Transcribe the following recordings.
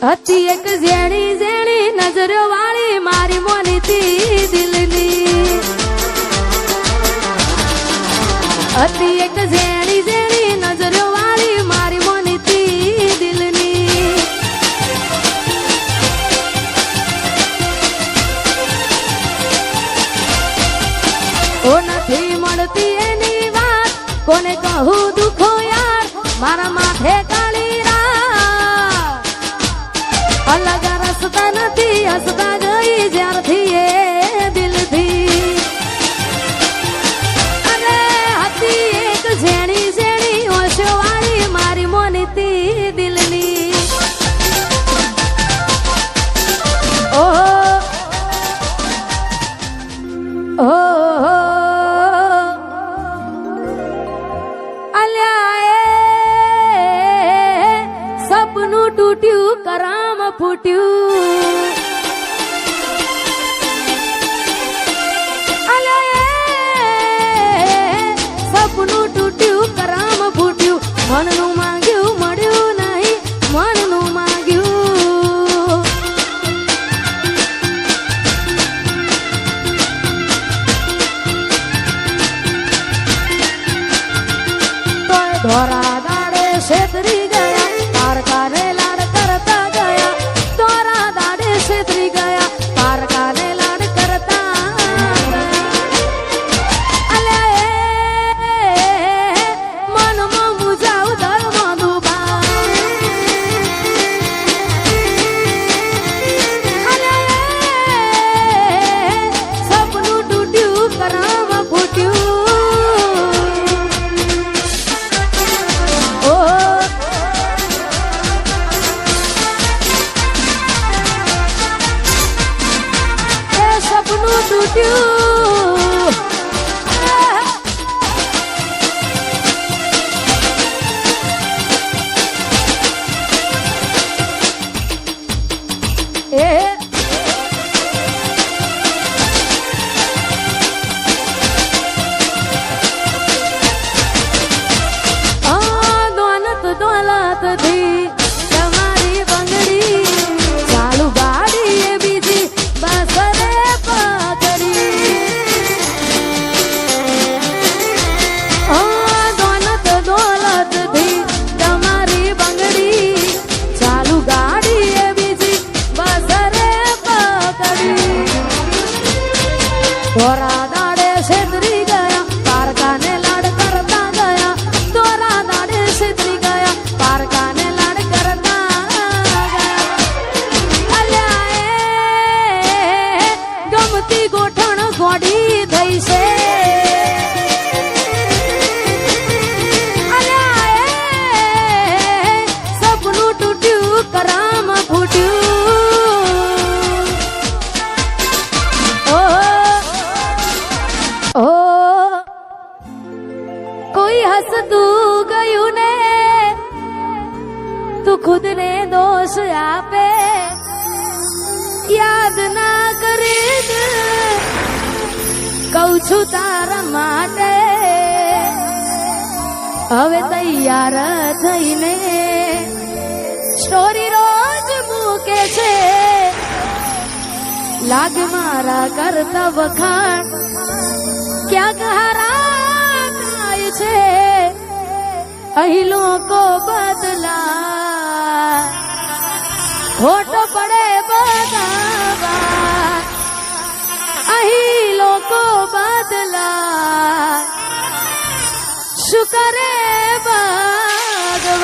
હતી એક ઝેણી ઝેણી નજરો વાળી મારી મોનીતી દિલની હતી એક ઝેણી ઝેણી નજરો વાળી મારી મોનીતી દિલની ઓ નથી મળતી એની વાત કોને કહું દુખો યાર મારા માથે કાળી રાત અલગ રસ્તા નથી હસતા ગઈ જ્યારથી એ દિલથી અરે હતી એક ઝેણી ઝેણી ઓશો વાળી મારી મોનીતી દિલની ઓ સપનું તૂટ્યું કરામ ફૂટ્યું સપનું તૂટ્યું કરામ ફૂટ્યું મનનું માંગ્યું મળ્યું નહીં મનનું માંગ્યું તોય ધોરા દાડે છેતરી ગયા પારકાને લાડ કરતા ગયા તોરા દાડે છેતરી ગયા પારકાને લાડ કરતા અલે મનમાં મુજાવ દળમાં ડૂબા અલે સપનું તૂટ્યું કરામ ફૂટ્યું સપનું તૂટ્યું દોલતથી તમારી બંગડી ચાલુ ગાડી એ બીજી બસરે દોલતથી તમારી બંગડી ચાલુ ગાડી એ બીજી બસરે પકડી તોરા દાડે છેતરી ગયા પારકાને લાડ કરતા ગયા તોરા દાડે છેતરી ગયા પારકાને લાડ કરતા ગયા અલ્યા ગમતી ગોઠણ ગોડી થઈ છે સપનું તૂટ્યું કરામ ફૂટ્યું ઓ કોઈ હસતું ગયું ને તું ખુદને દોષ આપે યાદ ના કરે કહું છું તારા માટે હવે તૈયાર થઈને સ્ટોરી રોજ મૂકે છે લાગ મારા કરતા વખાણ ક્યાંક હારા થાય છે અહીં લોકો બદલા ખોટો પડે બધાવા અહીં લોકો બદલા શું કરે ભગવાન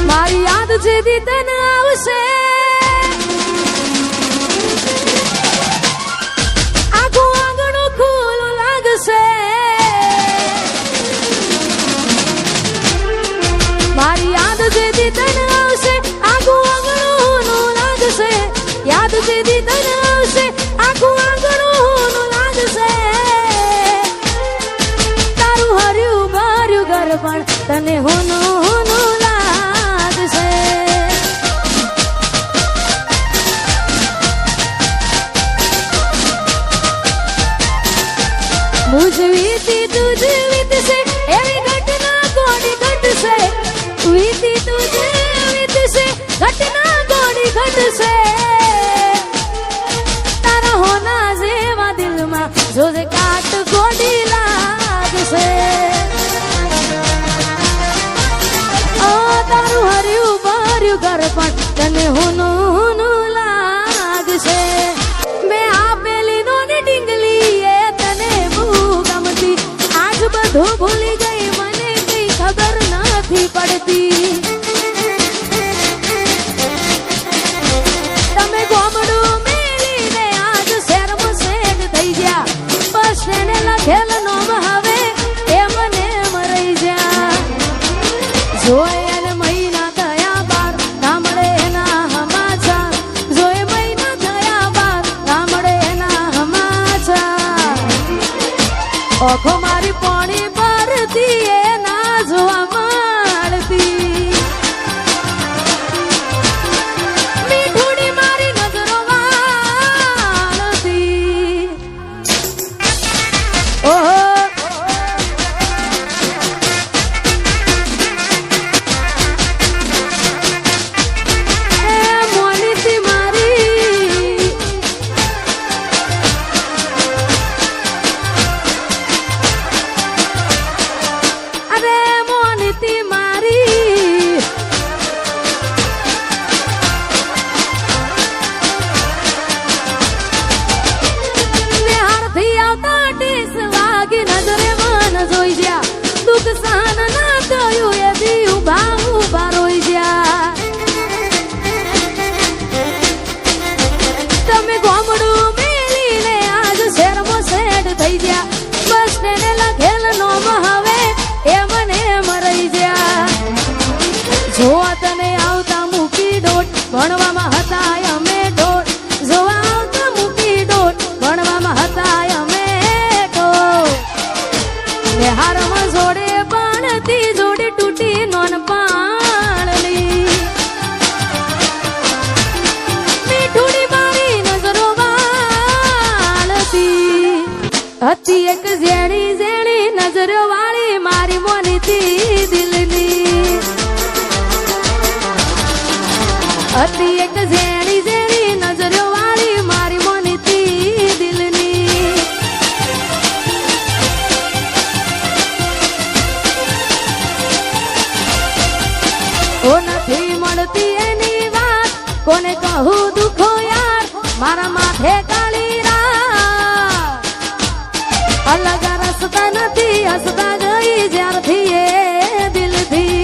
મારી યાદ જેદી તને આવશે આખું આંગણું ખુલ્લું લાગશે મારી યાદ જેદી તને આવશે આખું આંગણું લાગશે યાદ જેદી તને આવશે આખું આંગણું લાગશે તારું હર્યું ભર્યું ઘર પણ તને હોનું લાગશે યાદ છે તારા હોના જેવા દિલમાં જોજે કાટ ગોડી લાગશે તારું હર્યું ભર્યું ઘર પણ તને હુનું લાગશે મેં આપેલી નોની ડીંગલી એ તને બહુ ગમતી આજ બધું ભૂલી ગઈ મને કઈ ખબર નથી પડતી તમે ગોમડું મેલીને આજ શહેરમાં સેટ થઈ ગયા બસ એને લખેલ નોમ હવે એ મને મરી જા જોઈ ઓખો મારી પાણી પરથી એ ના જોવા મળતી મીઠુડી મારી નજરો વાળતી ઓહો એ મોનીતી મારી ભણવામાં હતા અમે ડોટ જોવા આવતા મૂકી ડોટ ભણવામાં હતા અમે હારમાં જોડે પાણતી જોડે તૂટી નોન પાણલી મીઠુડી મારી નજરો વાળતી હતી એક ઝેણી ઝેણી નજરો વાળી મારી મોનીતી દિલની હતી એક ઝેણી ઝેણી નજરો વાળી મારી મોનીતી દિલની ઓ નથી મળતી એની વાત કોને કહું દુખો યાર મારા માથે કાળી રાત અલગ રસ્તા નથી હસતા ગઈ જ્યારથી એ દિલથી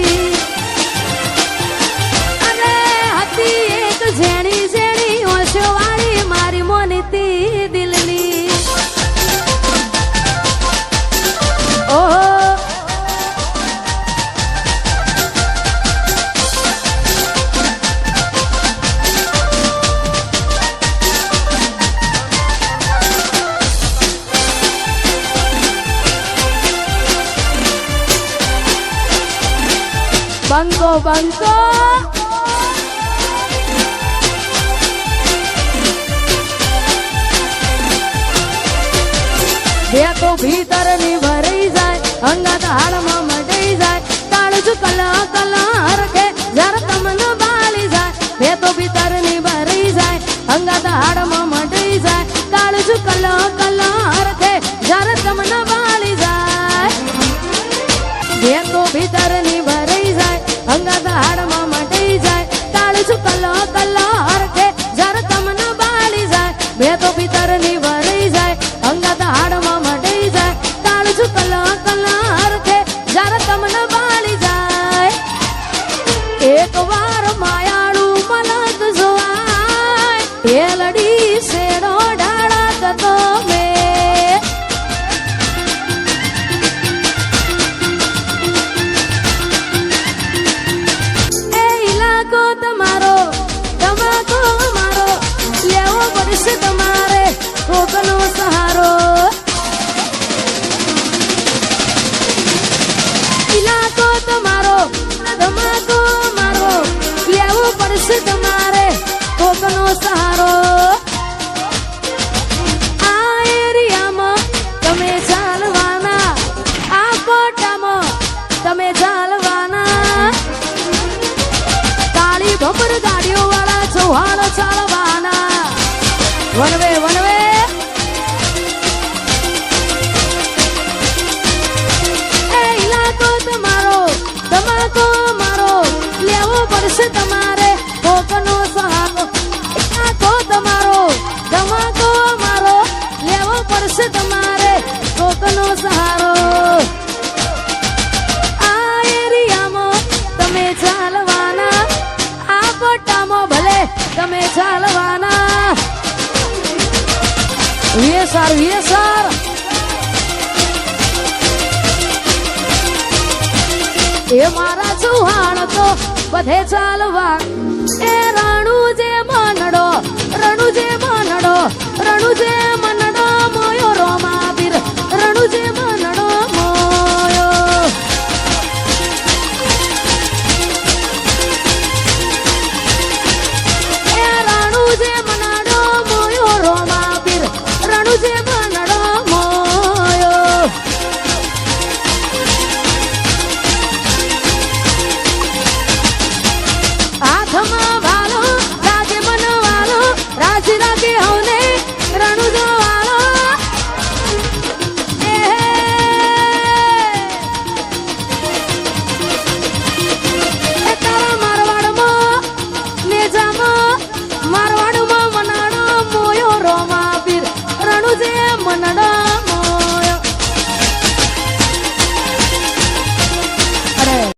ઝેણી ઝેણી ઓશો વાળી મારી મોનીતી દિલની ઓહો બંકો બંકો બે તો ભીતર ની ભરાઈ જાય અંગત હાડમાં મટાઈ જાય કાળજ કલા કલા હરખે જર તમને બાળી જાય બે તો ભીતર ની ભરાઈ જાય અંગત હાડમાં મટાઈ જાય કાળજ કલા કલા હરખે જર તમને બાળી જાય બે તો ભીતર ની ભરાઈ જાય અંગત હાડમાં મટાઈ જાય કાળજ કલા કલા હરખે જર તમને બાળી જાય બે તો ભીતર ની ભરાઈ જાય અંગત હાડમાં મટાઈ જાય કાળજ કલા કલા હરખે જર તમને બાળી જાય એક વાર માયાળું મલક જોવાય એ લડી શેડો ડાળા કતો મેં એ ઇલાકો તમારો તમાકો મારો લેવો પડશે તમારે કોકનો સહારો ઇલાકો તમારો તમાકો મારો લેવો પડશે તમારે કોકનો સહારો આ એરિયામાં તમે ચાલવાના આ કોટામાં તમે ચાલવાના કાળી ભમર ગાડીઓ વાળા મારા ચૌહાણ ચાલવાના વનવે વનવે એ ઇલાકો તમારો તમાકો મારો લેવો પડશે તમારે કોકનો સહારો ઇલાકો તમારો તમાકો મારો લેવો પડશે તમારે કોકનો સહારો આ એરિયામાં તમે ચાલવાના આ પટ્ટામાં ભલે તમે ચાલવાના વીએસઆર એ મારા ચૌહાણ તો બધે ચાલવા